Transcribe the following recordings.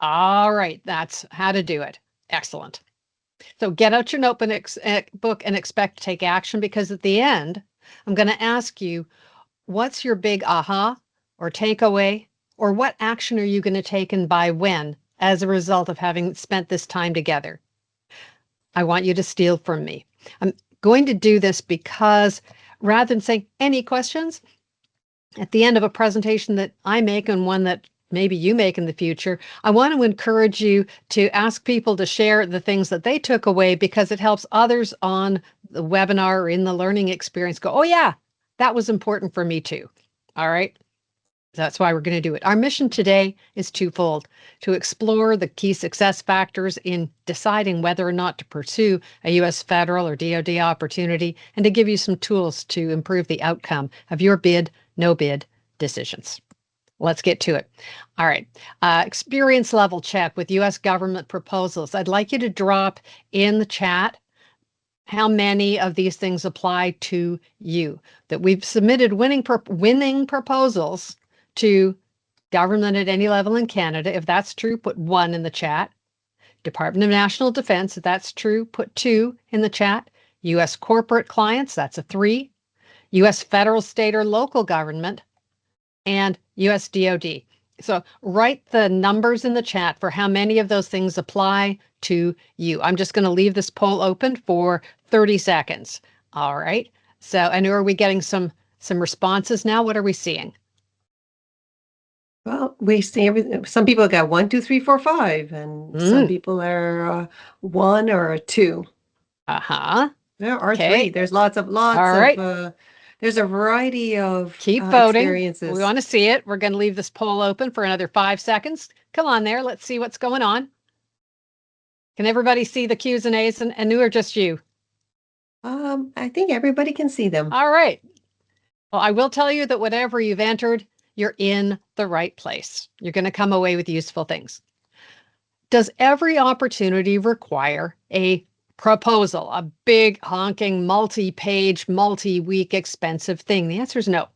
All right, that's how to do it. Excellent. So get out your notebook and expect to take action, because at the end, I'm going to ask you, what's your big aha or takeaway, or what action are you going to take and by when as a result of having spent this time together? I want you to steal from me. I'm going to do this because rather than saying any questions, at the end of a presentation that I make and one that maybe you make in the future, I want to encourage you to ask people to share the things that they took away, because it helps others on the webinar or in the learning experience go, oh yeah, that was important for me too. All right. That's why we're going to do it. Our mission today is twofold: to explore the key success factors in deciding whether or not to pursue a U.S. federal or DoD opportunity, and to give you some tools to improve the outcome of your bid, no bid decisions. Let's get to it. All right. Experience level check with U.S. government proposals. I'd like you to drop in the chat how many of these things apply to you, that we've submitted winning proposals to government at any level in Canada. If that's true, put 1 in the chat. Department of National Defense, if that's true, put 2 in the chat. U.S. corporate clients, that's a 3. U.S. federal, state, or local government, and U.S. DoD. So write the numbers in the chat for how many of those things apply to you. I'm just going to leave this poll open for 30 seconds. All right. So, and are we getting some responses now? What are we seeing? Well, we see everything. Some people got 1, 2, 3, 4, 5, and some people are 1 or a 2. Uh-huh. There are Okay. 3. There's lots of All right. there's a variety of Keep voting. experiences. We want to see it. We're going to leave this poll open for another 5 seconds. Come on there. Let's see what's going on. Can everybody see the Q's and A's, and who, or just you? I think everybody can see them. All right. Well, I will tell you that whatever you've entered, you're in the right place. You're going to come away with useful things. Does every opportunity require a proposal, a big honking multi-page, multi-week expensive thing? The answer is no.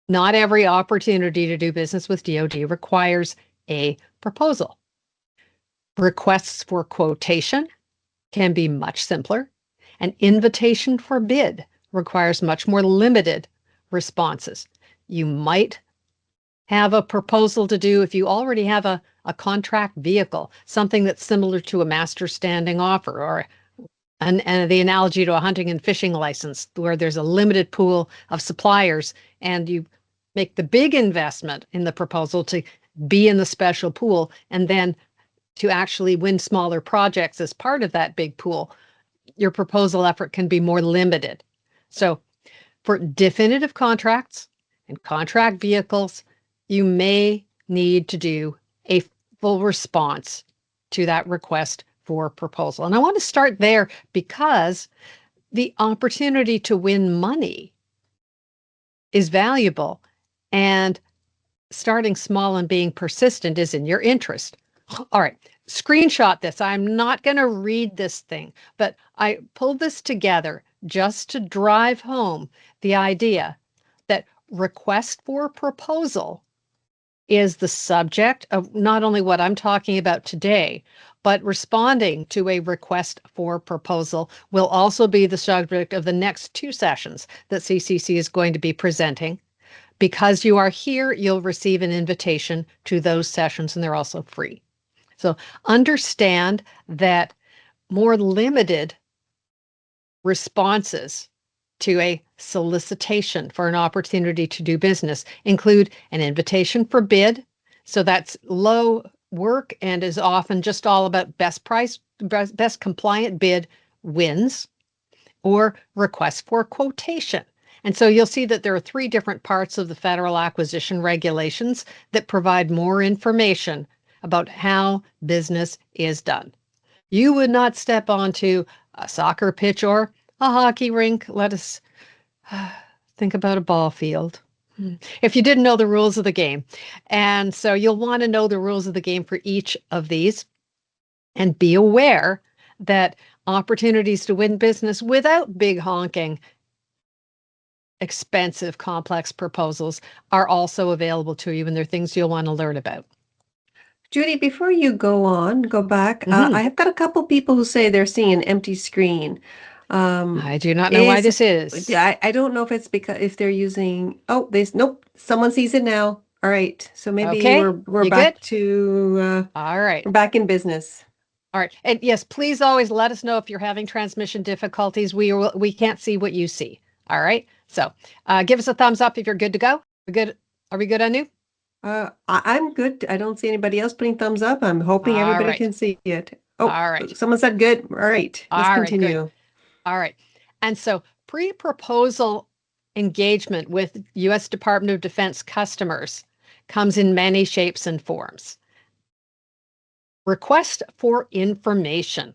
Not every opportunity to do business with DoD requires a proposal. Requests for quotation can be much simpler. An invitation for bid requires much more limited responses. You might have a proposal to do if you already have a contract vehicle, something that's similar to a master standing offer, or and the analogy to a hunting and fishing license, where there's a limited pool of suppliers and you make the big investment in the proposal to be in the special pool, and then to actually win smaller projects as part of that big pool, your proposal effort can be more limited. So for definitive contracts and contract vehicles, you may need to do a full response to that request for proposal. And I want to start there because the opportunity to win money is valuable, and starting small and being persistent is in your interest. All right, screenshot this. I'm not going to read this thing, but I pulled this together just to drive home the idea that request for proposal is the subject of not only what I'm talking about today, but responding to a request for proposal will also be the subject of the next 2 sessions that CCC is going to be presenting. Because you are here, you'll receive an invitation to those sessions, and they're also free. So understand that more limited responses to a solicitation for an opportunity to do business include an invitation for bid. So that's low work and is often just all about best price, best compliant bid wins, or request for quotation. And so you'll see that there are 3 different parts of the federal acquisition regulations that provide more information about how business is done. You would not step onto a soccer pitch or a hockey rink. Let us think about a ball field if you didn't know the rules of the game. And so you'll want to know the rules of the game for each of these, and be aware that opportunities to win business without big honking expensive, complex proposals are also available to you, and they're things you'll want to learn about. Judy, before you go back, I have got a couple people who say they're seeing an empty screen. I do not know why Is this is. I don't know if it's because if they're using, oh, there's nope, someone sees it now. All right. So maybe Okay, we're you good? back to All right. we're back in business. All right. And yes, please always let us know if you're having transmission difficulties. We can't see what you see. All right. So give us a thumbs up if you're good to go. We good? Are we good, Anu? I'm good. I don't see anybody else putting thumbs up. I'm hoping All everybody right. can see it. Oh, All right. someone said good. All right, let's All right. Good. continue. All right. And so pre-proposal engagement with U.S. Department of Defense customers comes in many shapes and forms. Request for information.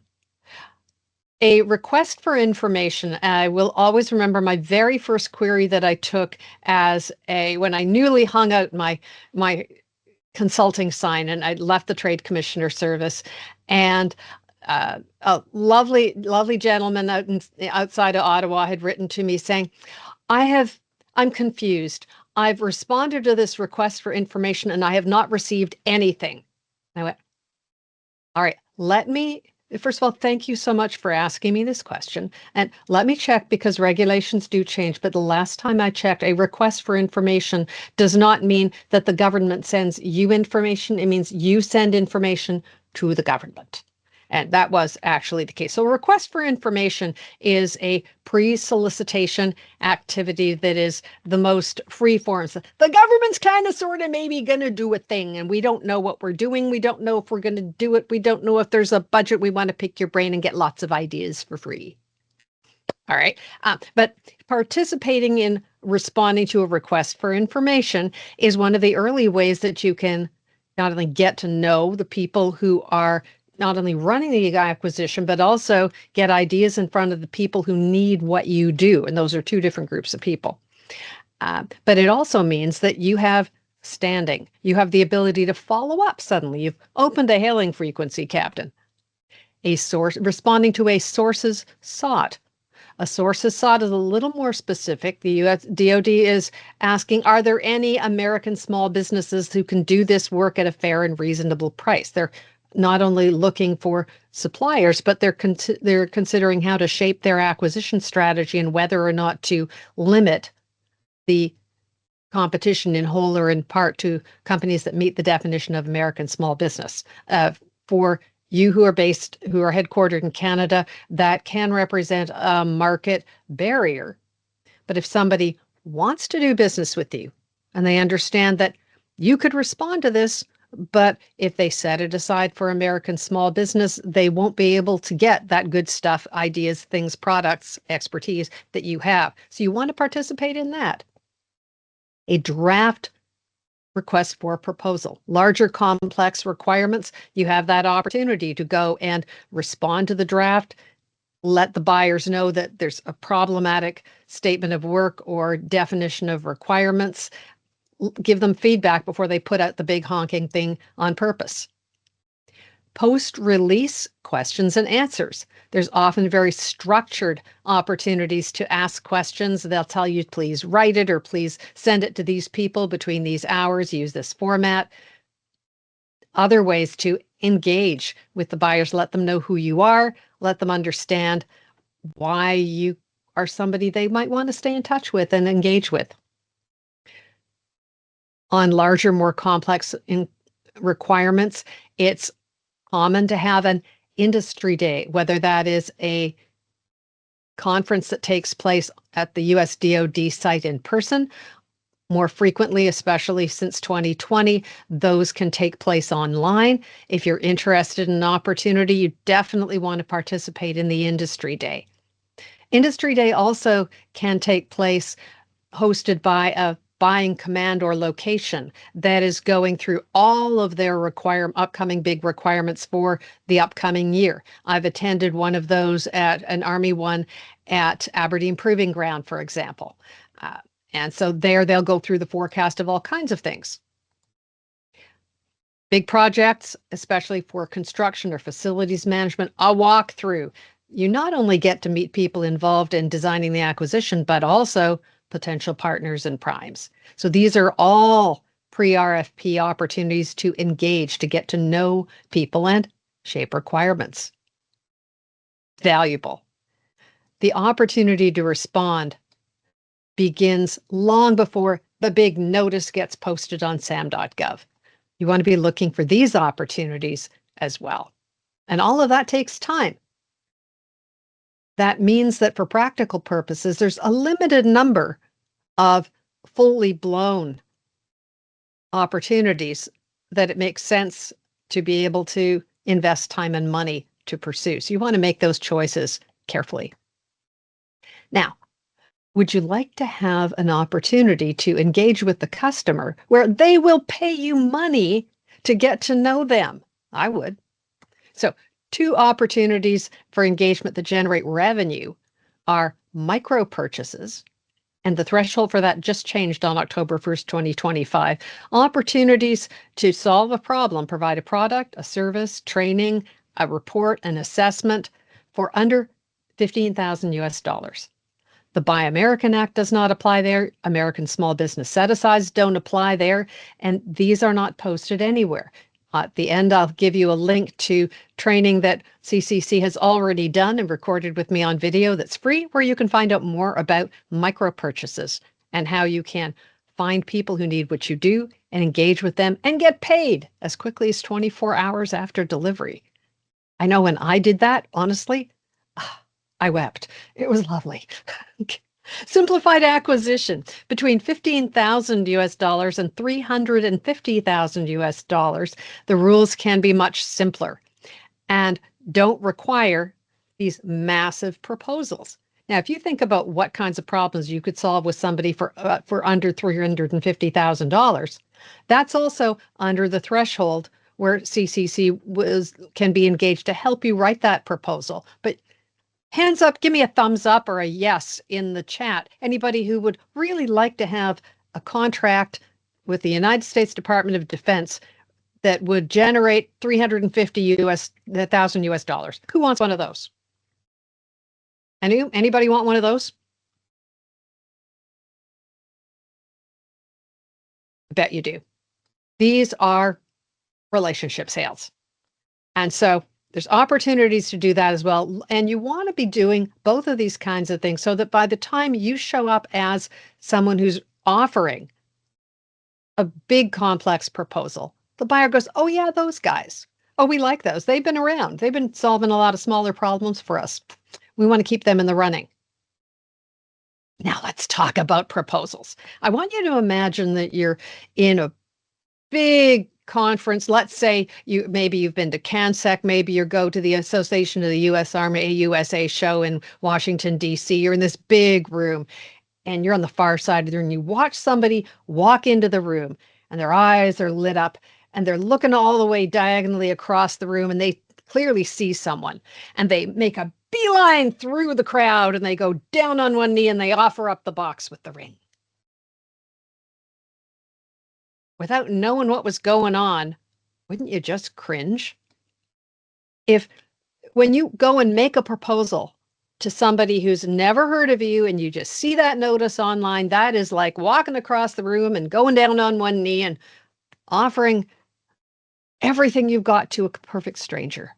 A request for information. I will always remember my very first query that I took when I newly hung out my consulting sign and I left the trade commissioner service, and a lovely gentleman outside of Ottawa had written to me saying, I'm confused. I've responded to this request for information and I have not received anything. I went, all right, first of all, thank you so much for asking me this question. And let me check because regulations do change. But the last time I checked, a request for information does not mean that the government sends you information. It means you send information to the government. And that was actually the case. So a request for information is a pre-solicitation activity that is the most free forms. The government's kind of sort of maybe going to do a thing and we don't know what we're doing. We don't know if we're going to do it. We don't know if there's a budget. We want to pick your brain and get lots of ideas for free. All right. But participating in responding to a request for information is one of the early ways that you can not only get to know the people who are not only running the acquisition, but also get ideas in front of the people who need what you do. And those are two different groups of people. But it also means that you have standing. You have the ability to follow up suddenly. You've opened a hailing frequency, Captain. A source responding to a sources sought. A sources sought is a little more specific. The US DoD is asking, are there any American small businesses who can do this work at a fair and reasonable price? They're not only looking for suppliers, but they're considering how to shape their acquisition strategy and whether or not to limit the competition in whole or in part to companies that meet the definition of American small business. For you who are headquartered in Canada, that can represent a market barrier. But if somebody wants to do business with you and they understand that you could respond to this, but if they set it aside for American small business, they won't be able to get that good stuff, ideas, things, products, expertise that you have. So you want to participate in that. A draft request for proposal. Larger complex requirements, you have that opportunity to go and respond to the draft, let the buyers know that there's a problematic statement of work or definition of requirements, give them feedback before they put out the big honking thing on purpose. Post-release questions and answers. There's often very structured opportunities to ask questions. They'll tell you, please write it or please send it to these people between these hours, use this format. Other ways to engage with the buyers, let them know who you are, let them understand why you are somebody they might want to stay in touch with and engage with. On larger, more complex requirements, it's common to have an industry day, whether that is a conference that takes place at the US DoD site in person. More frequently, especially since 2020, those can take place online. If you're interested in an opportunity, you definitely want to participate in the Industry Day. Industry Day also can take place hosted by a buying command or location that is going through all of their upcoming big requirements for the upcoming year. I've attended one of those at an Army one at Aberdeen Proving Ground, for example. And so there they'll go through the forecast of all kinds of things. Big projects, especially for construction or facilities management, a walkthrough. You not only get to meet people involved in designing the acquisition, but also potential partners and primes. So these are all pre-RFP opportunities to engage, to get to know people and shape requirements. Valuable. The opportunity to respond begins long before the big notice gets posted on sam.gov. You want to be looking for these opportunities as well. And all of that takes time. That means that for practical purposes, there's a limited number of fully blown opportunities that it makes sense to be able to invest time and money to pursue. So you want to make those choices carefully. Now, would you like to have an opportunity to engage with the customer where they will pay you money to get to know them? I would. So, two opportunities for engagement that generate revenue are micro purchases, and the threshold for that just changed on October 1st, 2025. Opportunities to solve a problem, provide a product, a service, training, a report, an assessment for under 15,000 US dollars. The Buy American Act does not apply there. American small business set-asides don't apply there. And these are not posted anywhere. At the end, I'll give you a link to training that CCC has already done and recorded with me on video that's free, where you can find out more about micro purchases and how you can find people who need what you do and engage with them and get paid as quickly as 24 hours after delivery. I know when I did that, honestly, I wept. It was lovely. Simplified acquisition between 15,000 US dollars and 350,000 US dollars. The rules can be much simpler and don't require these massive proposals. Now, if you think about what kinds of problems you could solve with somebody for under $350,000, that's also under the threshold where CCC can be engaged to help you write that proposal. But hands up, give me a thumbs up or a yes in the chat. Anybody who would really like to have a contract with the United States Department of Defense that would generate 350,000 US dollars. Who wants one of those? Anybody want one of those? I bet you do. These are relationship sales. And so there's opportunities to do that as well. And you want to be doing both of these kinds of things so that by the time you show up as someone who's offering a big complex proposal, the buyer goes, oh yeah, those guys. Oh, we like those. They've been around. They've been solving a lot of smaller problems for us. We want to keep them in the running. Now let's talk about proposals. I want you to imagine that you're in a big conference. Let's say maybe you've been to CanSec, maybe you go to the Association of the U.S. Army, AUSA show in Washington, D.C. You're in this big room and you're on the far side of the room. You watch somebody walk into the room and their eyes are lit up and they're looking all the way diagonally across the room and they clearly see someone and they make a beeline through the crowd and they go down on one knee and they offer up the box with the ring. Without knowing what was going on, wouldn't you just cringe? When you go and make a proposal to somebody who's never heard of you and you just see that notice online, that is like walking across the room and going down on one knee and offering everything you've got to a perfect stranger.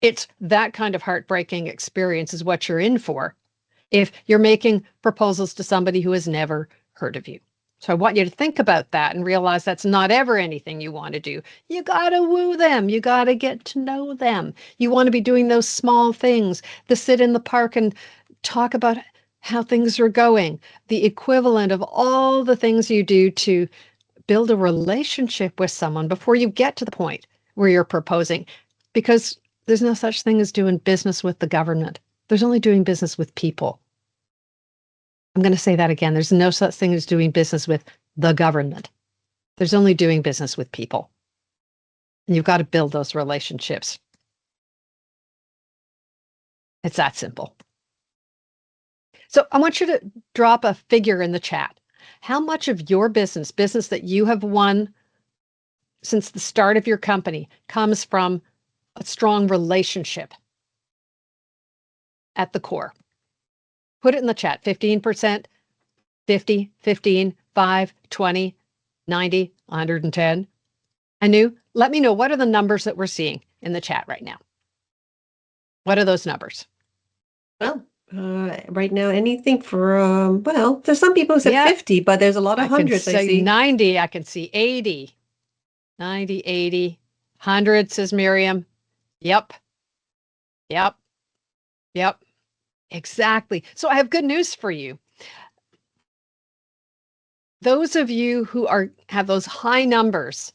It's that kind of heartbreaking experience is what you're in for if you're making proposals to somebody who has never heard of you. So I want you to think about that and realize that's not ever anything you want to do. You got to woo them. You got to get to know them. You want to be doing those small things, the sit in the park and talk about how things are going, the equivalent of all the things you do to build a relationship with someone before you get to the point where you're proposing. Because there's no such thing as doing business with the government. There's only doing business with people. I'm going to say that again. There's no such thing as doing business with the government. There's only doing business with people. And you've got to build those relationships. It's that simple. So I want you to drop a figure in the chat. How much of your business that you have won since the start of your company, comes from a strong relationship at the core? Put it in the chat. 15%, 50, 15, 5, 20. 90, 110. Anu, let me know, what are the numbers that we're seeing in the chat right now? What are those numbers? Well, right now, anything from, well, there's some people who said Yeah, 50, but there's a lot of I can hundreds I say see. 90. I can see 80. 90, 80. 100, says Miriam. Yep. Yep. Yep. Exactly. So I have good news for you. Those of you who have those high numbers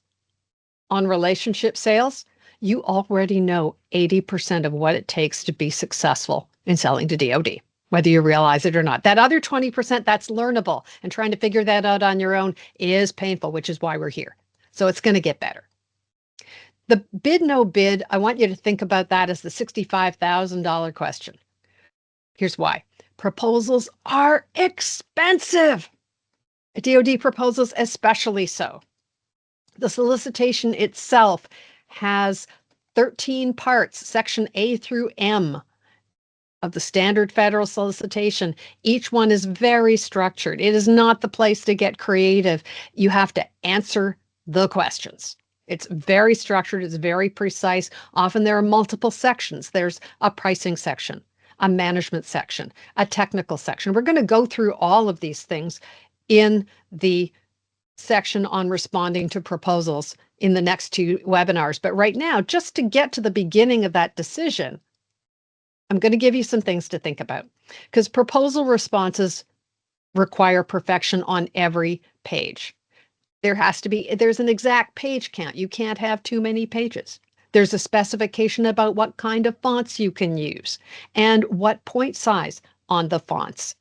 on relationship sales, you already know 80% of what it takes to be successful in selling to DoD, whether you realize it or not. That other 20%, that's learnable, and trying to figure that out on your own is painful, which is why we're here. So it's going to get better. The bid, no bid, I want you to think about that as the $65,000 question. Here's why. Proposals are expensive. DoD proposals especially so. The solicitation itself has 13 parts, section A through M of the standard federal solicitation. Each one is very structured. It is not the place to get creative. You have to answer the questions. It's very structured. It's very precise. Often there are multiple sections. There's a pricing section, a management section, a technical section. We're going to go through all of these things in the section on responding to proposals in the next 2 webinars. But right now, just to get to the beginning of that decision, I'm going to give you some things to think about, because proposal responses require perfection on every page. There's an exact page count. You can't have too many pages. There's a specification about what kind of fonts you can use and what point size on the fonts.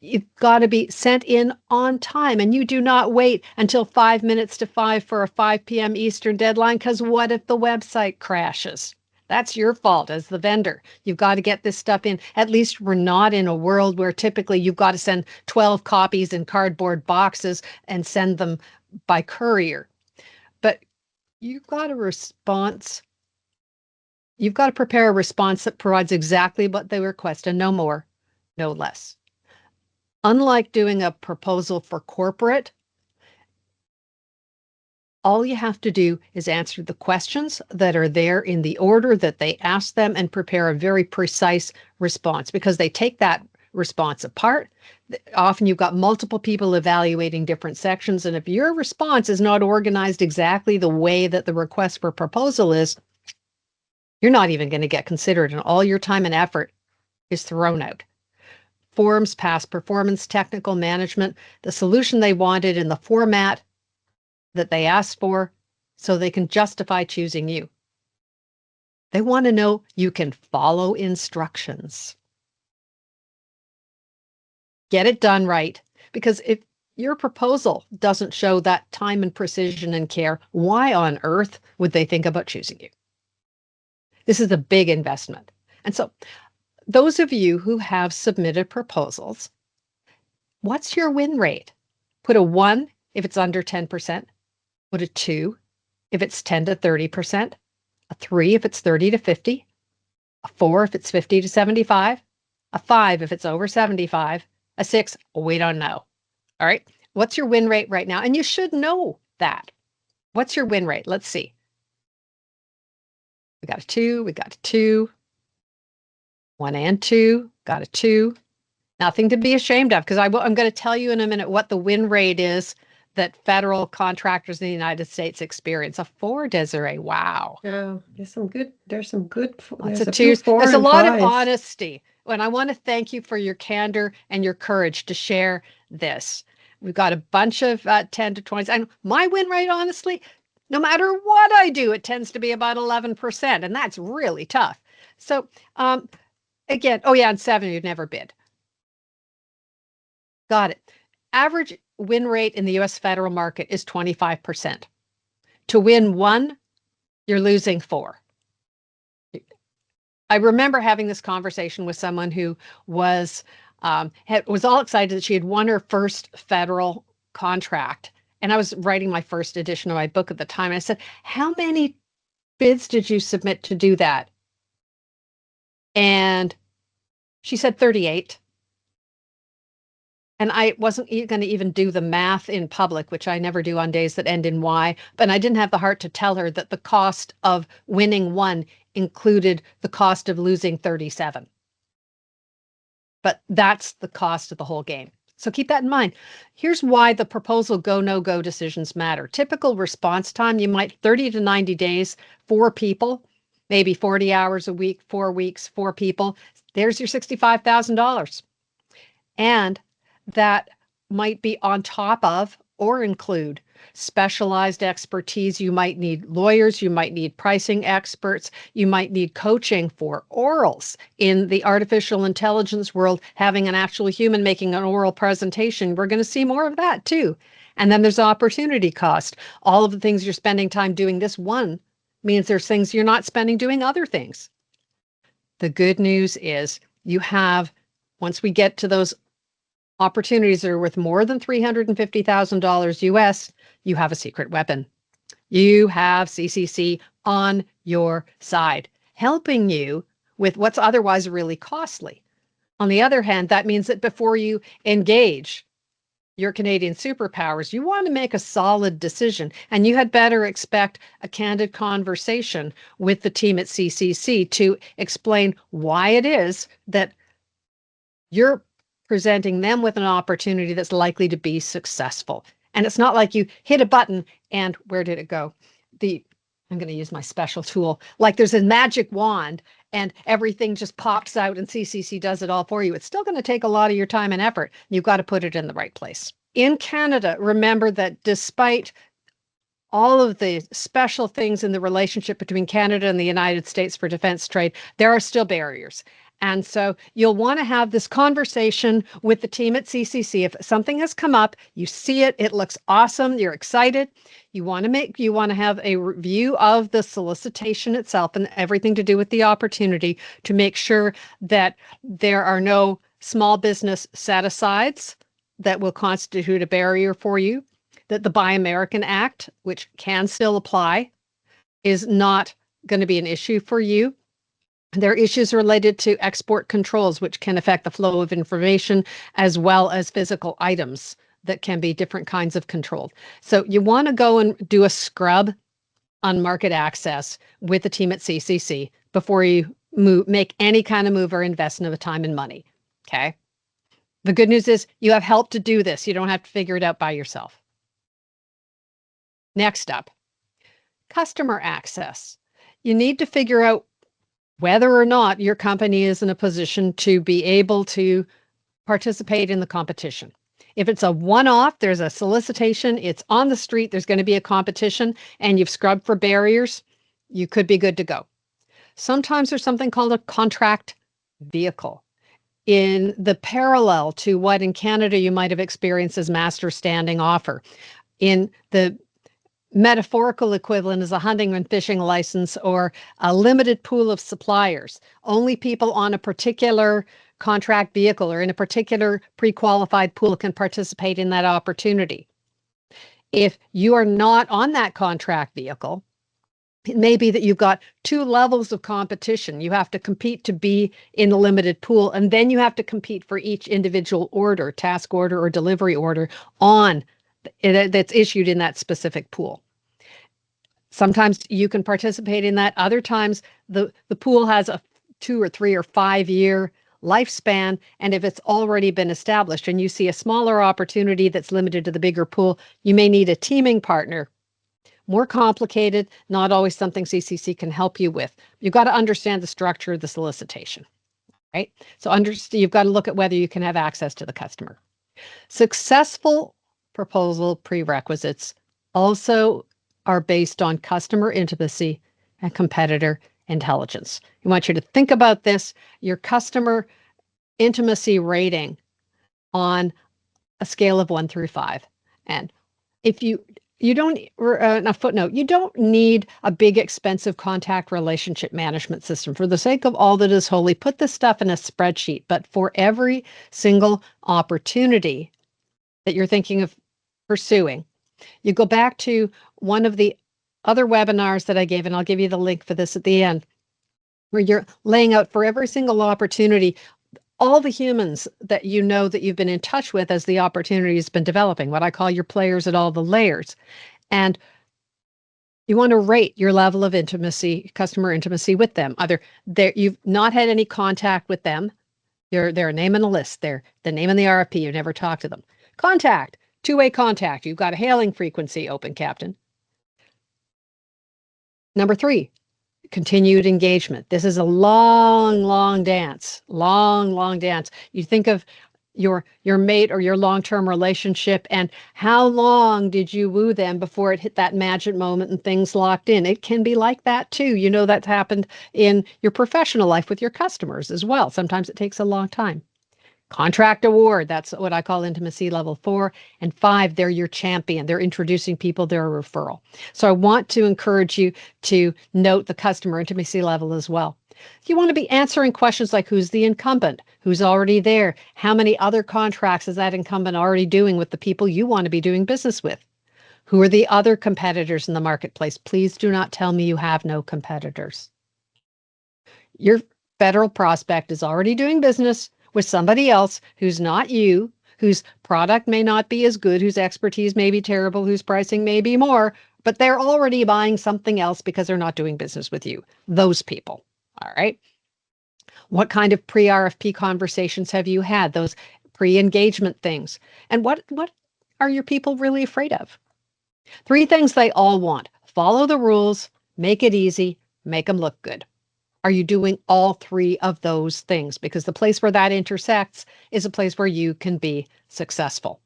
You've got to be sent in on time, and you do not wait until 5 minutes to 5 for a 5 p.m. Eastern deadline, because what if the website crashes? That's your fault as the vendor. You've got to get this stuff in. At least we're not in a world where typically you've got to send 12 copies in cardboard boxes and send them by courier. But you've got a response. You've got to prepare a response that provides exactly what they request, and no more, no less. Unlike doing a proposal for corporate, all you have to do is answer the questions that are there in the order that they ask them and prepare a very precise response, because they take that response apart. Often you've got multiple people evaluating different sections, and if your response is not organized exactly the way that the request for proposal is, you're not even going to get considered, and all your time and effort is thrown out. Forms, past performance, technical management, the solution they wanted in the format that they asked for, so they can justify choosing you. They want to know you can follow instructions. Get it done right, because if your proposal doesn't show that time and precision and care, why on earth would they think about choosing you? This is a big investment. And so those of you who have submitted proposals, what's your win rate? Put a 1 if it's under 10%, put a 2 if it's 10 to 30%, a 3 if it's 30 to 50, a 4 if it's 50 to 75, a 5 if it's over 75, a 6, we don't know. All right. What's your win rate right now? And you should know that. What's your win rate? Let's see. We got a 2, we got a 2, 1 and 2, got a 2. Nothing to be ashamed of, because I'm going to tell you in a minute what the win rate is that federal contractors in the United States experience. A 4, Desiree. Wow. Yeah, there's some good, Lots there's of a few 2s. 4 There's a and lot of 5s. honesty. And I want to thank you for your candor and your courage to share this. We've got a bunch of 10 to 20s. And my win rate, honestly, no matter what I do, it tends to be about 11%. And that's really tough. So again, oh yeah, and 7, you'd never bid. Got it. Average win rate in the US federal market is 25%. To win 1, you're losing 4. I remember having this conversation with someone who was all excited that she had won her first federal contract. And I was writing my first edition of my book at the time. And I said, how many bids did you submit to do that? And she said 38. and I wasn't going to even do the math in public, which I never do on days that end in Y, but I didn't have the heart to tell her that the cost of winning one included the cost of losing 37. But that's the cost of the whole game. So keep that in mind. Here's why the proposal go, no go decisions matter. Typical response time, you might 30 to 90 days, 4 people, maybe 40 hours a week, 4 weeks, 4 people. There's your $65,000. And that might be on top of or include specialized expertise. You might need lawyers, you might need pricing experts, you might need coaching for orals. In the artificial intelligence world, having an actual human making an oral presentation, we're going to see more of that too. And then there's opportunity cost. All of the things you're spending time doing this one means there's things you're not spending doing other things. The good news is you have, once we get to those opportunities that are worth more than $350,000 US, you have a secret weapon. You have CCC on your side, helping you with what's otherwise really costly. On the other hand, that means that before you engage your Canadian superpowers, you want to make a solid decision, and you had better expect a candid conversation with the team at CCC to explain why it is that you're presenting them with an opportunity that's likely to be successful. And it's not like you hit a button and where did it go? I'm going to use my special tool. Like there's a magic wand and everything just pops out and CCC does it all for you. It's still going to take a lot of your time and effort. You've got to put it in the right place. In Canada, remember that despite all of the special things in the relationship between Canada and the United States for defense trade, there are still barriers. And so you'll want to have this conversation with the team at CCC. If something has come up, you see it, it looks awesome, you're excited. You want to have a review of the solicitation itself and everything to do with the opportunity to make sure that there are no small business set-asides that will constitute a barrier for you, that the Buy American Act, which can still apply, is not going to be an issue for you. There are issues related to export controls, which can affect the flow of information, as well as physical items that can be different kinds of controlled. So you want to go and do a scrub on market access with the team at CCC before you make any kind of move or investment of time and money. Okay. The good news is you have help to do this. You don't have to figure it out by yourself. Next up, customer access. You need to figure out whether or not your company is in a position to be able to participate in the competition. If it's a one-off, there's a solicitation, it's on the street, there's going to be a competition, and you've scrubbed for barriers, you could be good to go. Sometimes there's something called a contract vehicle. In the parallel to what in Canada you might have experienced as master standing offer. In the metaphorical equivalent is a hunting and fishing license or a limited pool of suppliers. Only people on a particular contract vehicle or in a particular pre-qualified pool can participate in that opportunity. If you are not on that contract vehicle, it may be that you've got 2 levels of competition. You have to compete to be in the limited pool, and then you have to compete for each individual order, task order or delivery order that's issued in that specific pool. Sometimes you can participate in that. Other times the pool has a 2 or 3 or 5 year lifespan. And if it's already been established and you see a smaller opportunity that's limited to the bigger pool, you may need a teaming partner. More complicated, not always something CCC can help you with. You've got to understand the structure of the solicitation, right? So you've got to look at whether you can have access to the customer. Successful proposal prerequisites also are based on customer intimacy and competitor intelligence. I want you to think about this, your customer intimacy rating on a scale of 1 through 5. And if you don't, a footnote, you don't need a big expensive contact relationship management system. For the sake of all that is holy, put this stuff in a spreadsheet. But for every single opportunity that you're thinking of pursuing, you go back to one of the other webinars that I gave, and I'll give you the link for this at the end, where you're laying out for every single opportunity, all the humans that you know that you've been in touch with as the opportunity has been developing, what I call your players at all the layers. And you want to rate your level of intimacy, customer intimacy with them. Either you've not had any contact with them, they're a name on the list, they're the name in the RFP, you never talked to them. Contact, two-way contact, you've got a hailing frequency open, Captain. Number 3, continued engagement. This is a long dance, long dance. You think of your mate or your long-term relationship and how long did you woo them before it hit that magic moment and things locked in. It can be like that too. You know, that's happened in your professional life with your customers as well. Sometimes it takes a long time. Contract award, that's what I call intimacy level 4. And 5, they're your champion. They're introducing people, they're a referral. So I want to encourage you to note the customer intimacy level as well. You want to be answering questions like who's the incumbent, who's already there, how many other contracts is that incumbent already doing with the people you want to be doing business with? Who are the other competitors in the marketplace? Please do not tell me you have no competitors. Your federal prospect is already doing business with somebody else who's not you, whose product may not be as good, whose expertise may be terrible, whose pricing may be more, but they're already buying something else because they're not doing business with you. Those people. All right. What kind of pre-RFP conversations have you had? Those pre-engagement things. And what are your people really afraid of? 3 things they all want. Follow the rules, make it easy, make them look good. Are you doing all 3 of those things? Because the place where that intersects is a place where you can be successful.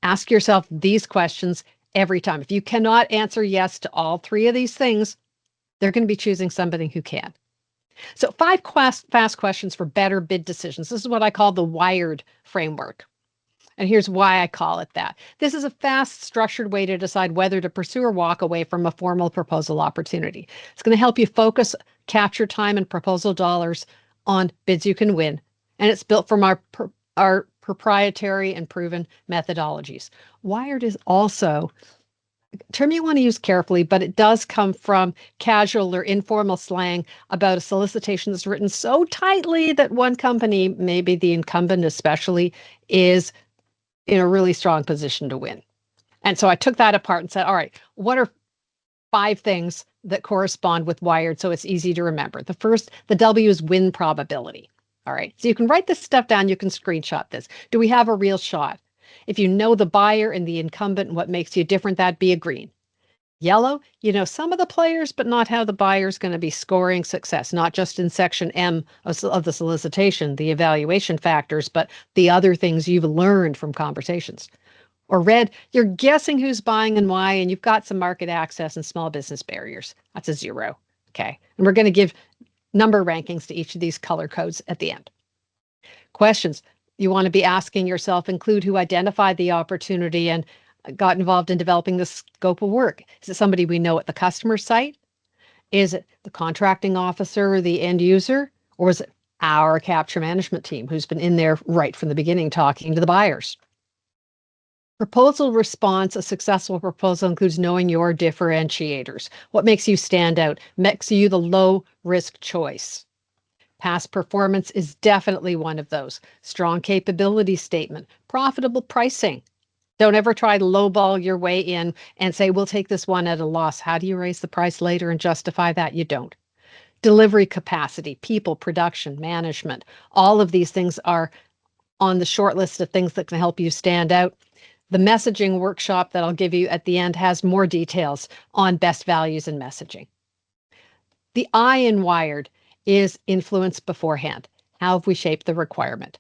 Ask yourself these questions every time. If you cannot answer yes to all 3 of these things, they're going to be choosing somebody who can. So 5 fast questions for better bid decisions. This is what I call the WIRED framework. And here's why I call it that. This is a fast, structured way to decide whether to pursue or walk away from a formal proposal opportunity. It's going to help you focus, capture time, and proposal dollars on bids you can win. And it's built from our proprietary and proven methodologies. WIRED is also a term you want to use carefully, but it does come from casual or informal slang about a solicitation that's written so tightly that one company, maybe the incumbent especially, is in a really strong position to win. And so I took that apart and said, all right, what are 5 things that correspond with WIRED so it's easy to remember? The first, the W is win probability. All right, so you can write this stuff down. You can screenshot this. Do we have a real shot? If you know the buyer and the incumbent and what makes you different, that'd be a green. Yellow, you know some of the players, but not how the buyer's going to be scoring success, not just in section M of the solicitation, the evaluation factors, but the other things you've learned from conversations. Or red, you're guessing who's buying and why, and you've got some market access and small business barriers. That's a 0. Okay. And we're going to give number rankings to each of these color codes at the end. Questions you want to be asking yourself include who identified the opportunity and got involved in developing the scope of work. Is it somebody we know at the customer site? Is it the contracting officer or the end user? Or is it our capture management team who's been in there right from the beginning talking to the buyers? Proposal response, a successful proposal includes knowing your differentiators. What makes you stand out? Makes you the low risk choice. Past performance is definitely one of those. Strong capability statement, profitable pricing. Don't ever try to lowball your way in and say, we'll take this one at a loss. How do you raise the price later and justify that? You don't. Delivery capacity, people, production, management. All of these things are on the short list of things that can help you stand out. The messaging workshop that I'll give you at the end has more details on best values and messaging. The I in WIRED is influence beforehand. How have we shaped the requirement?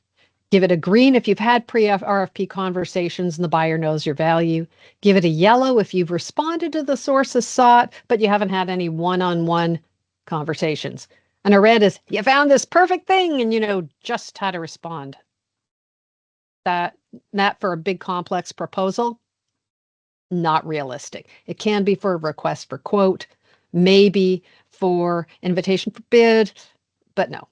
Give it a green if you've had pre-RFP conversations and the buyer knows your value. Give it a yellow if you've responded to the sources sought, but you haven't had any one-on-one conversations. And a red is you found this perfect thing and you know just how to respond. That for a big complex proposal, not realistic. It can be for a request for quote, maybe for invitation for bid, but no.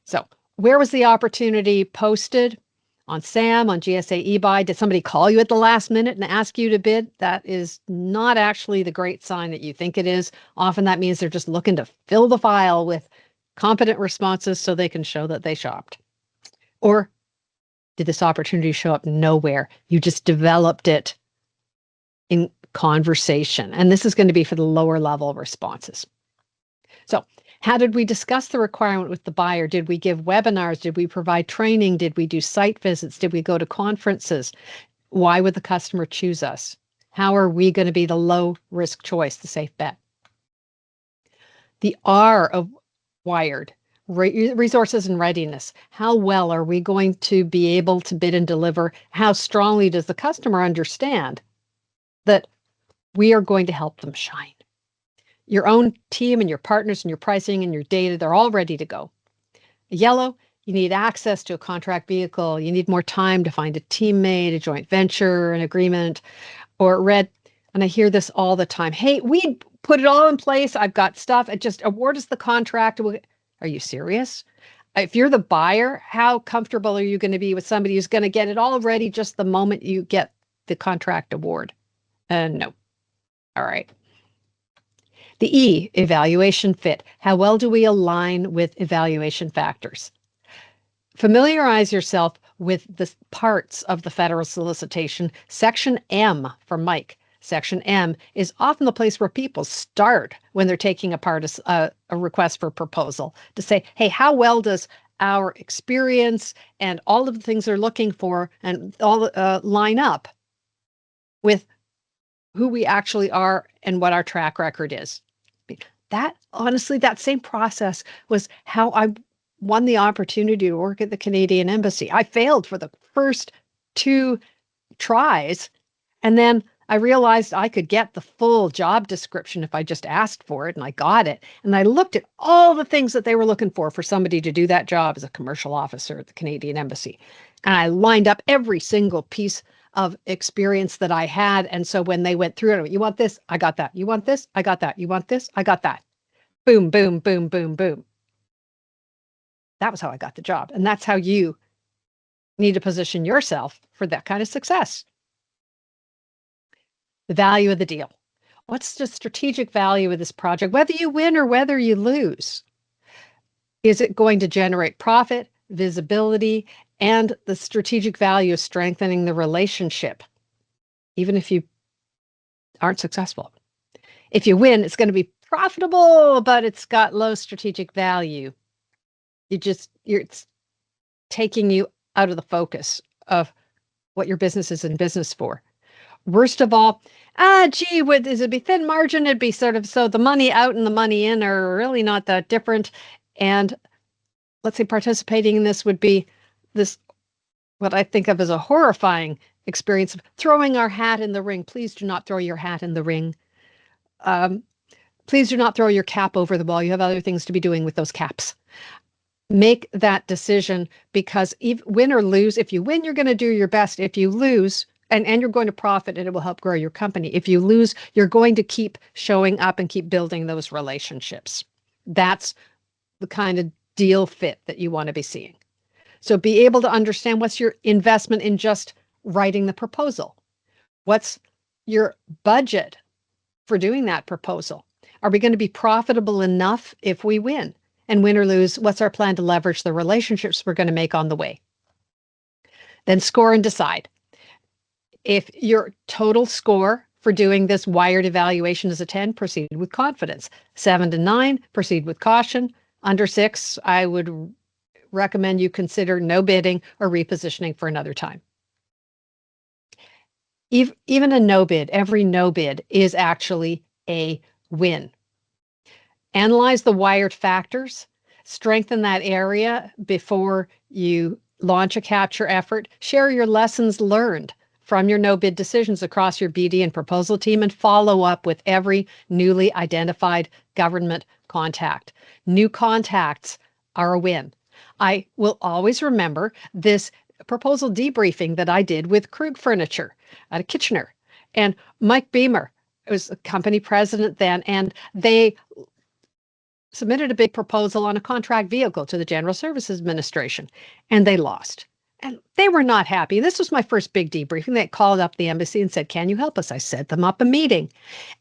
So where was the opportunity posted? On SAM, on GSA eBuy? Did somebody call you at the last minute and ask you to bid? That is not actually the great sign that you think it is. Often that means they're just looking to fill the file with competent responses so they can show that they shopped? Or did this opportunity show up nowhere? You just developed it in conversation. And this is going to be for the lower level responses. So, how did we discuss the requirement with the buyer? Did we give webinars? Did we provide training? Did we do site visits? Did we go to conferences? Why would the customer choose us? How are we going to be the low risk choice, the safe bet? The R of wired, resources and readiness. How well are we going to be able to bid and deliver? How strongly does the customer understand that we are going to help them shine? Your own team and your partners and your pricing and your data, they're all ready to go. Yellow, you need access to a contract vehicle. You need more time to find a teammate, a joint venture, an agreement. Or red, and I hear this all the time. Hey, we put it all in place. I've got stuff. It just award us the contract. Are you serious? If you're the buyer, how comfortable are you going to be with somebody who's going to get it all ready just the moment you get the contract award? No. All right. The E, evaluation fit. How well do we align with evaluation factors? Familiarize yourself with the parts of the federal solicitation. Section M for Mike. Section M is often the place where people start when they're taking apart a request for proposal to say, hey, how well does our experience and all of the things they're looking for and all line up with who we actually are and what our track record is? That, honestly, that same process was how I won the opportunity to work at the Canadian Embassy. I failed for the first 2 tries, and then I realized I could get the full job description if I just asked for it, and I got it. And I looked at all the things that they were looking for somebody to do that job as a commercial officer at the Canadian Embassy. And I lined up every single piece of experience that I had. And so when they went through it, you want this? I got that. You want this? I got that. You want this? I got that. Boom, boom, boom, boom, boom. That was how I got the job. And that's how you need to position yourself for that kind of success. The value of the deal. What's the strategic value of this project? Whether you win or whether you lose, is it going to generate profit, visibility, and the strategic value of strengthening the relationship, even if you aren't successful? If you win, it's going to be profitable, but it's got low strategic value. It's taking you out of the focus of what your business is in business for. Worst of all, is it be thin margin? It'd be sort of, so the money out and the money in are really not that different. And let's say participating in this would be this, what I think of as a horrifying experience of throwing our hat in the ring. Please do not throw your hat in the ring. Please do not throw your cap over the wall. You have other things to be doing with those caps. Make that decision, because win or lose, if you win, you're going to do your best. If you lose, and you're going to profit and it will help grow your company. If you lose, you're going to keep showing up and keep building those relationships. That's the kind of deal fit that you want to be seeing. So be able to understand what's your investment in just writing the proposal. What's your budget for doing that proposal? Are we going to be profitable enough if we win? And win or lose, what's our plan to leverage the relationships we're going to make on the way? Then score and decide. If your total score for doing this wired evaluation is a 10, proceed with confidence. 7 to 9, proceed with caution. Under 6, I would recommend you consider no bidding or repositioning for another time. Even a no bid, every no bid is actually a win. Analyze the wired factors, strengthen that area before you launch a capture effort, share your lessons learned from your no bid decisions across your BD and proposal team, and follow up with every newly identified government contact. New contacts are a win. I will always remember this proposal debriefing that I did with Krug Furniture out of Kitchener, and Mike Beamer was a company president then, and they submitted a big proposal on a contract vehicle to the General Services Administration, and they lost. And they were not happy. This was my first big debriefing. They called up the embassy and said, "Can you help us?" I set them up a meeting.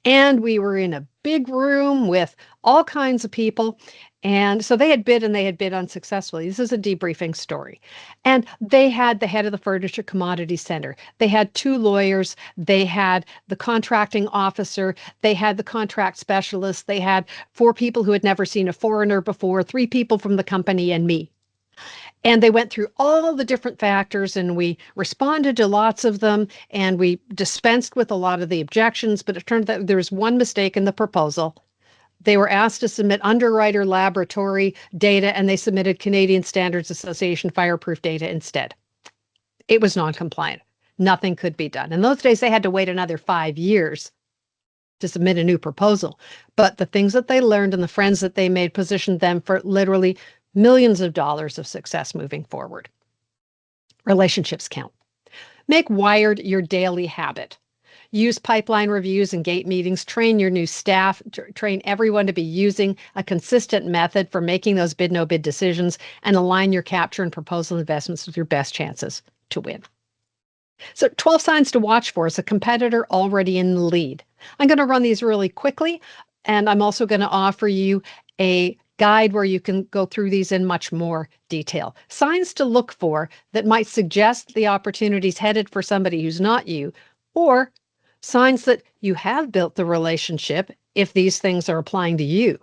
And we were in a big room with all kinds of people. And so they had bid and they had bid unsuccessfully. This is a debriefing story. And they had the head of the Furniture Commodity Center. They had two lawyers. They had the contracting officer. They had the contract specialist. They had four people who had never seen a foreigner before, three people from the company, and me. And they went through all the different factors and we responded to lots of them and we dispensed with a lot of the objections. But it turned out there was one mistake in the proposal. They were asked to submit underwriter laboratory data and they submitted Canadian Standards Association fireproof data instead. It was non-compliant. Nothing could be done. In those days, they had to wait another 5 years to submit a new proposal. But the things that they learned and the friends that they made positioned them for literally millions of dollars of success moving forward. Relationships count. Make Wired your daily habit. Use pipeline reviews and gate meetings. Train your new staff. Train everyone to be using a consistent method for making those bid no bid decisions and align your capture and proposal investments with your best chances to win. So 12 signs to watch for as a competitor already in the lead. I'm going to run these really quickly, and I'm also going to offer you a guide where you can go through these in much more detail. Signs to look for that might suggest the opportunity's headed for somebody who's not you, or signs that you have built the relationship if these things are applying to you.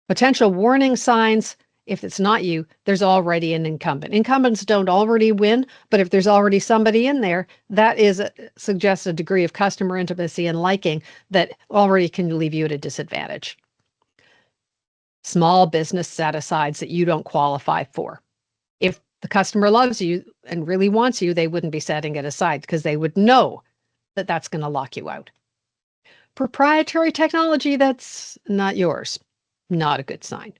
Potential warning signs: if it's not you, there's already an incumbent. Incumbents don't already win, but if there's already somebody in there, that suggests a degree of customer intimacy and liking that already can leave you at a disadvantage. Small business set-asides that you don't qualify for. If the customer loves you and really wants you, they wouldn't be setting it aside because they would know that that's going to lock you out. Proprietary technology that's not yours, not a good sign.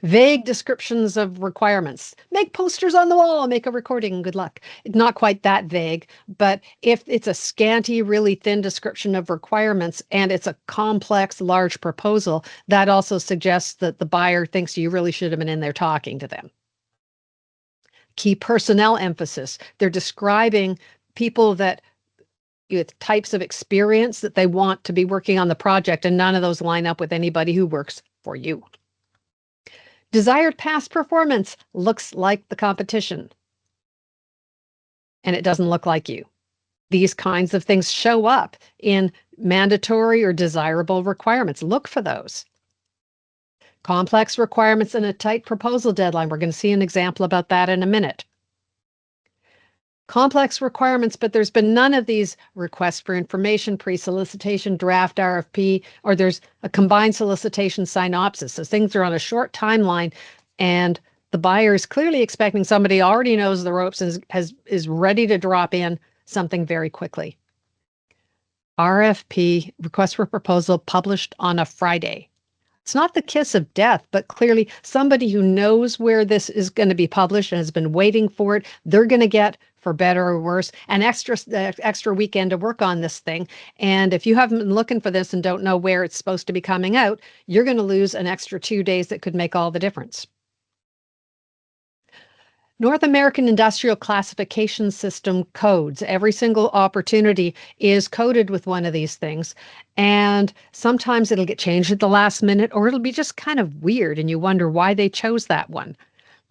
Vague descriptions of requirements. Make posters on the wall, make a recording, good luck. Not quite that vague, but if it's a scanty, really thin description of requirements and it's a complex, large proposal, that also suggests that the buyer thinks you really should have been in there talking to them. Key personnel emphasis. They're describing people that with types of experience that they want to be working on the project, and none of those line up with anybody who works for you. Desired past performance looks like the competition, and it doesn't look like you. These kinds of things show up in mandatory or desirable requirements. Look for those. Complex requirements and a tight proposal deadline. We're going to see an example about that in a minute. Complex requirements, but there's been none of these requests for information, pre-solicitation, draft RFP, or there's a combined solicitation synopsis. So things are on a short timeline and the buyer is clearly expecting somebody already knows the ropes and is ready to drop in something very quickly. RFP, request for proposal, published on a Friday. It's not the kiss of death, but clearly somebody who knows where this is going to be published and has been waiting for it. They're going to get, for better or worse, an extra weekend to work on this thing. And if you haven't been looking for this and don't know where it's supposed to be coming out, you're going to lose an extra 2 days that could make all the difference. North American Industrial Classification System codes. Every single opportunity is coded with one of these things. And sometimes it'll get changed at the last minute, or it'll be just kind of weird and you wonder why they chose that one.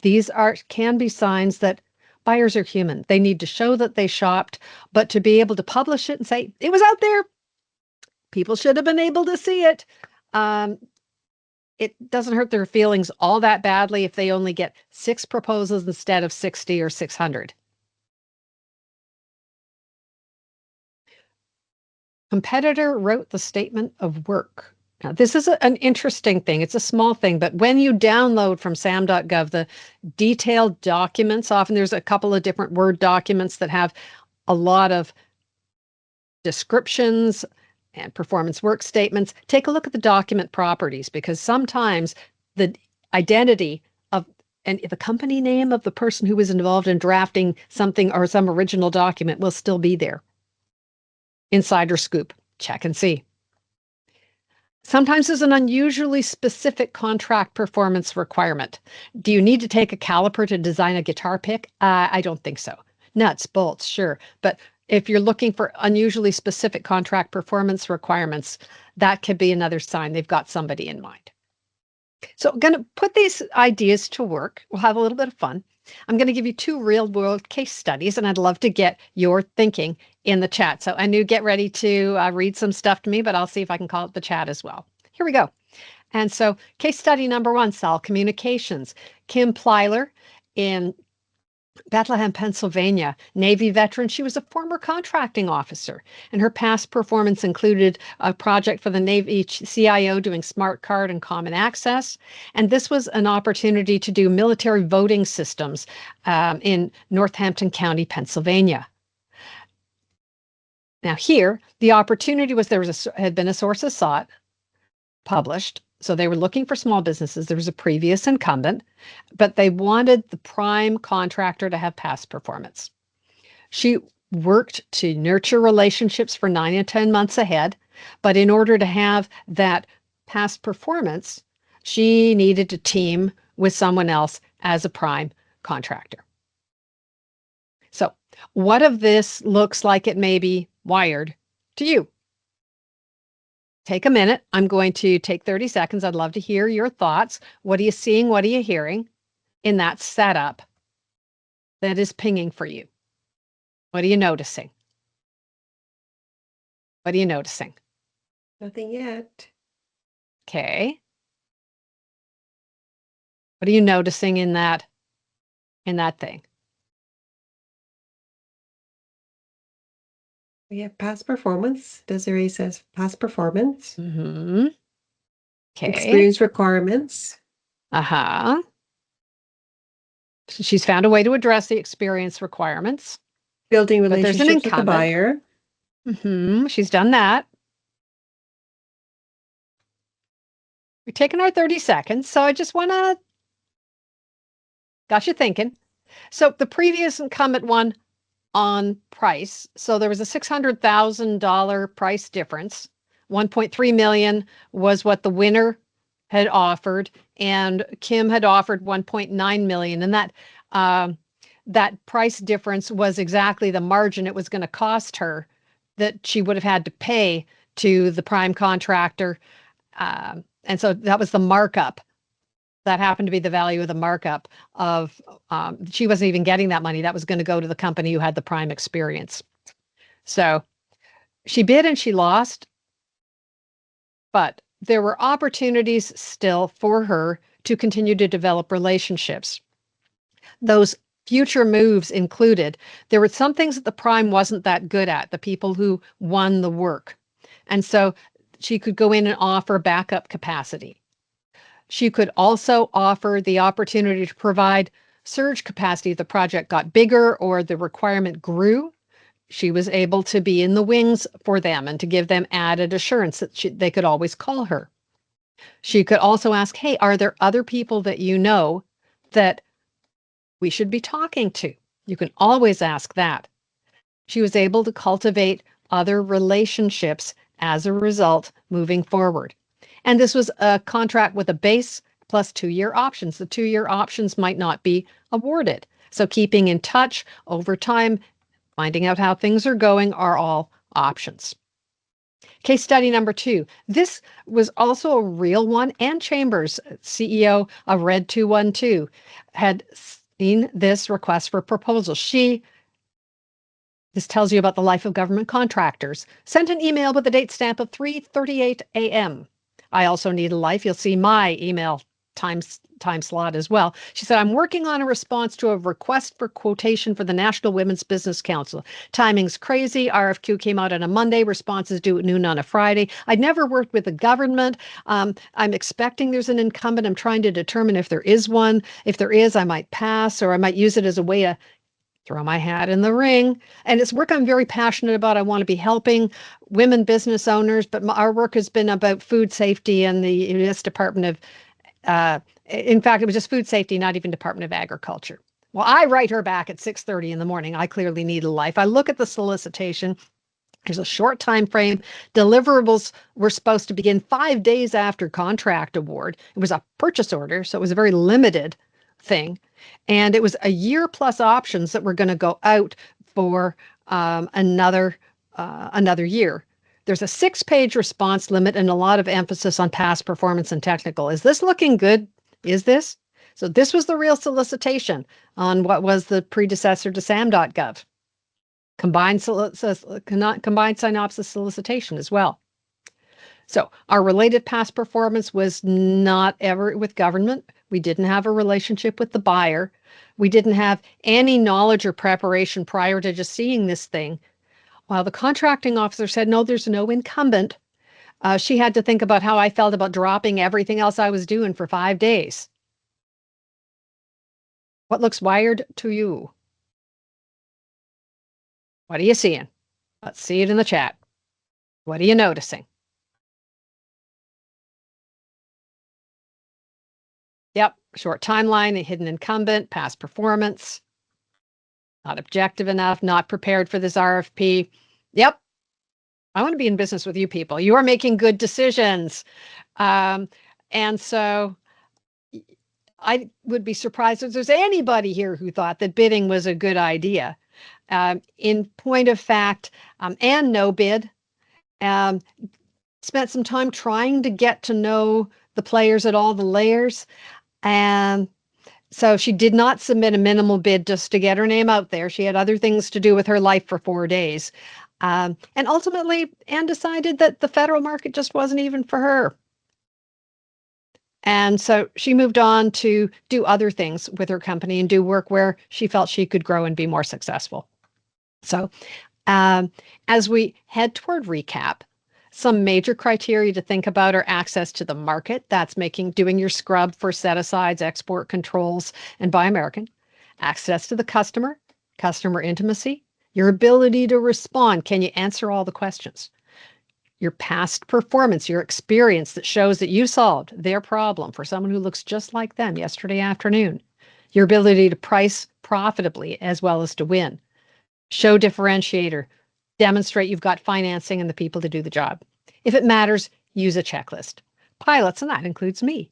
These can be signs that buyers are human. They need to show that they shopped, but to be able to publish it and say, it was out there, people should have been able to see it. It doesn't hurt their feelings all that badly if they only get 6 proposals instead of 60 or 600. Competitor wrote the statement of work. Now, this is an interesting thing. It's a small thing, but when you download from sam.gov the detailed documents, often there's a couple of different Word documents that have a lot of descriptions and performance work statements. Take a look at the document properties, because sometimes the identity of and the company name of the person who was involved in drafting something or some original document will still be there. Insider scoop, check and see. Sometimes there's an unusually specific contract performance requirement. Do you need to take a caliper to design a guitar pick? I don't think so. Nuts, bolts, sure. But if you're looking for unusually specific contract performance requirements, that could be another sign they've got somebody in mind. So I'm going to put these ideas to work. We'll have a little bit of fun. I'm going to give you 2 real world case studies, and I'd love to get your thinking in the chat. So I knew get ready to read some stuff to me, but I'll see if I can call it the chat as well. Here we go. And so case study number 1, Sal Communications. Kim Plyler in Bethlehem, Pennsylvania, Navy veteran. She was a former contracting officer, and her past performance included a project for the Navy CIO doing smart card and common access. And this was an opportunity to do military voting systems in Northampton County, Pennsylvania. Now here, the opportunity was had been a source of sought published. So they were looking for small businesses. There was a previous incumbent, but they wanted the prime contractor to have past performance. She worked to nurture relationships for 9 and 10 months ahead, but in order to have that past performance, she needed to team with someone else as a prime contractor. So what of this looks like it may be wired to you? Take a minute. I'm going to take 30 seconds. I'd love to hear your thoughts. What are you seeing? What are you hearing in that setup that is pinging for you? What are you noticing? What are you noticing? Nothing yet. Okay. What are you noticing in that thing? We have past performance. Desiree says past performance. Mm-hmm. Okay. Experience requirements. Uh-huh. She's found a way to address the experience requirements. Building But there's an relationships with the incumbent. buyer. Mm-hmm. She's done that. We're taking our 30 seconds, so I just want to got you thinking. So the previous incumbent one on price. So there was a $600,000 price difference. 1.3 million was what the winner had offered, and Kim had offered 1.9 million. And that price difference was exactly the margin it was going to cost her that she would have had to pay to the prime contractor. And so that was the markup. That happened to be the value of the markup of, she wasn't even getting that money. That was going to go to the company who had the prime experience. So she bid and she lost, but there were opportunities still for her to continue to develop relationships. Those future moves included, there were some things that the prime wasn't that good at, the people who won the work. And so she could go in and offer backup capacity. She could also offer the opportunity to provide surge capacity if the project got bigger or the requirement grew. She was able to be in the wings for them and to give them added assurance that they could always call her. She could also ask, hey, are there other people that you know that we should be talking to? You can always ask that. She was able to cultivate other relationships as a result moving forward. And this was a contract with a base plus 2-year options. The 2-year options might not be awarded. So keeping in touch over time, finding out how things are going are all options. Case study number 2. This was also a real one. Ann Chambers, CEO of Red 212, had seen this request for proposal. This tells you about the life of government contractors. Sent an email with a date stamp of 3:38 a.m. I also need a life. You'll see my email time slot as well. She said, I'm working on a response to a request for quotation for the National Women's Business Council. Timing's crazy. RFQ came out on a Monday. Response is due at noon on a Friday. I'd never worked with the government. I'm expecting there's an incumbent. I'm trying to determine if there is one. If there is, I might pass, or I might use it as a way to throw my hat in the ring. And it's work I'm very passionate about. I want to be helping women business owners, but our work has been about food safety and the U.S. Department of, in fact, it was just food safety, not even Department of Agriculture. Well, I write her back at 6:30 in the morning. I clearly need a life. I look at the solicitation There's a short time frame. Deliverables were supposed to begin 5 days after contract award. It was a purchase order, so it was a very limited thing. And it was a year plus options that were going to go out for another year. There's a 6-page response limit and a lot of emphasis on past performance and technical. Is this looking good? Is this? So this was the real solicitation on what was the predecessor to SAM.gov. Combined synopsis solicitation as well. So our related past performance was not ever with government. We didn't have a relationship with the buyer. We didn't have any knowledge or preparation prior to just seeing this thing. While the contracting officer said, no, there's no incumbent, she had to think about how I felt about dropping everything else I was doing for 5 days. What looks wired to you? What are you seeing? Let's see it in the chat. What are you noticing? Yep, short timeline, a hidden incumbent, past performance, not objective enough, not prepared for this RFP. Yep, I want to be in business with you people. You are making good decisions. And so I would be surprised if there's anybody here who thought that bidding was a good idea. In point of fact, and no bid, spent some time trying to get to know the players at all the layers. And so she did not submit a minimal bid just to get her name out there. She had other things to do with her life for 4 days. And ultimately, Anne decided that the federal market just wasn't even for her. And so she moved on to do other things with her company and do work where she felt she could grow and be more successful. So as we head toward recap, some major criteria to think about are access to the market. That's doing your scrub for set-asides, export controls, and Buy American. Access to the customer intimacy, your ability to respond. Can you answer all the questions? Your past performance, your experience that shows that you solved their problem for someone who looks just like them yesterday afternoon. Your ability to price profitably as well as to win. Show differentiator. Demonstrate you've got financing and the people to do the job. If it matters, use a checklist. Pilots, and that includes me,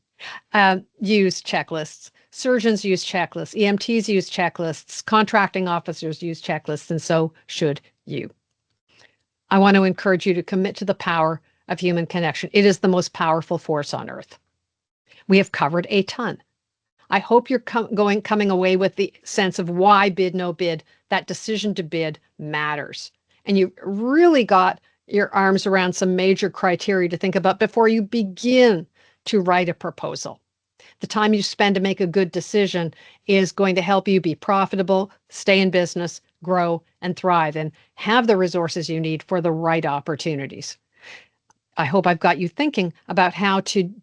use checklists. Surgeons use checklists. EMTs use checklists. Contracting officers use checklists, and so should you. I want to encourage you to commit to the power of human connection. It is the most powerful force on earth. We have covered a ton. I hope you're coming away with the sense of why bid, no bid. That decision to bid matters. And you really got your arms around some major criteria to think about before you begin to write a proposal. The time you spend to make a good decision is going to help you be profitable, stay in business, grow, and thrive, and have the resources you need for the right opportunities. I hope I've got you thinking about how to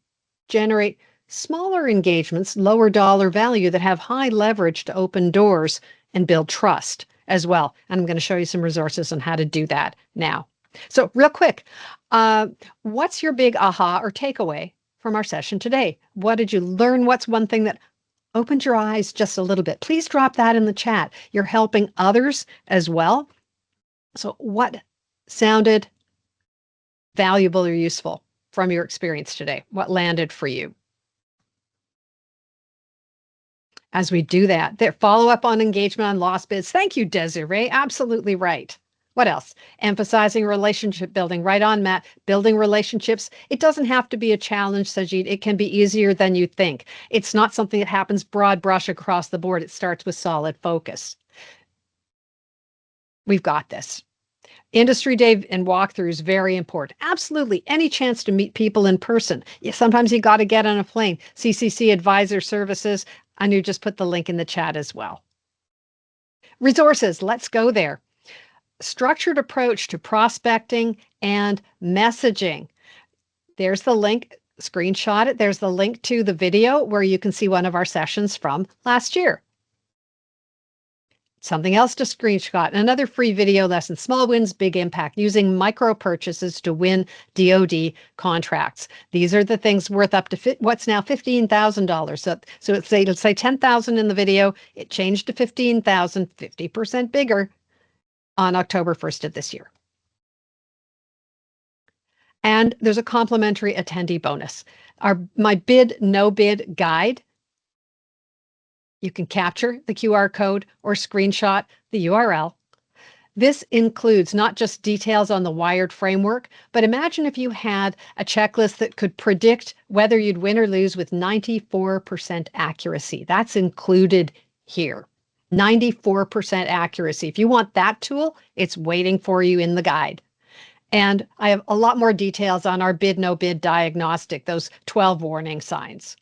generate smaller engagements, lower dollar value that have high leverage to open doors and build trust as well. And I'm going to show you some resources on how to do that now. So real quick, what's your big aha or takeaway from our session today? What did you learn? What's one thing that opened your eyes just a little bit? Please drop that in the chat. You're helping others as well. So what sounded valuable or useful from your experience today? What landed for you? As we do that, there follow up on engagement on lost bids. Thank you, Desiree. Absolutely right. What else? Emphasizing relationship building. Right on, Matt. Building relationships. It doesn't have to be a challenge, Sajid. It can be easier than you think. It's not something that happens broad brush across the board. It starts with solid focus. We've got this. Industry day and walkthrough is very important. Absolutely. Any chance to meet people in person. Sometimes you got to get on a plane. CCC Advisor Services. Anu just put the link in the chat as well. Resources. Let's go there. Structured approach to prospecting and messaging. There's the link. Screenshot it. There's the link to the video where you can see one of our sessions from last year. Something else to screenshot, another free video lesson, small wins, big impact, using micro purchases to win DoD contracts. These are the things worth up to what's now $15,000. So let's say $10,000 in the video, it changed to $15,000, 50% bigger on October 1st of this year. And there's a complimentary attendee bonus. My bid, no bid guide, you can capture the QR code or screenshot the URL. This includes not just details on the wired framework, but imagine if you had a checklist that could predict whether you'd win or lose with 94% accuracy. That's included here. 94% accuracy. If you want that tool, it's waiting for you in the guide. And I have a lot more details on our bid, no bid diagnostic, those 12 warning signs.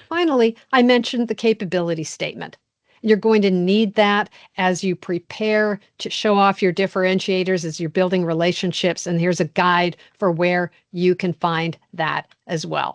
Finally, I mentioned the capability statement. You're going to need that as you prepare to show off your differentiators, as you're building relationships. And here's a guide for where you can find that as well.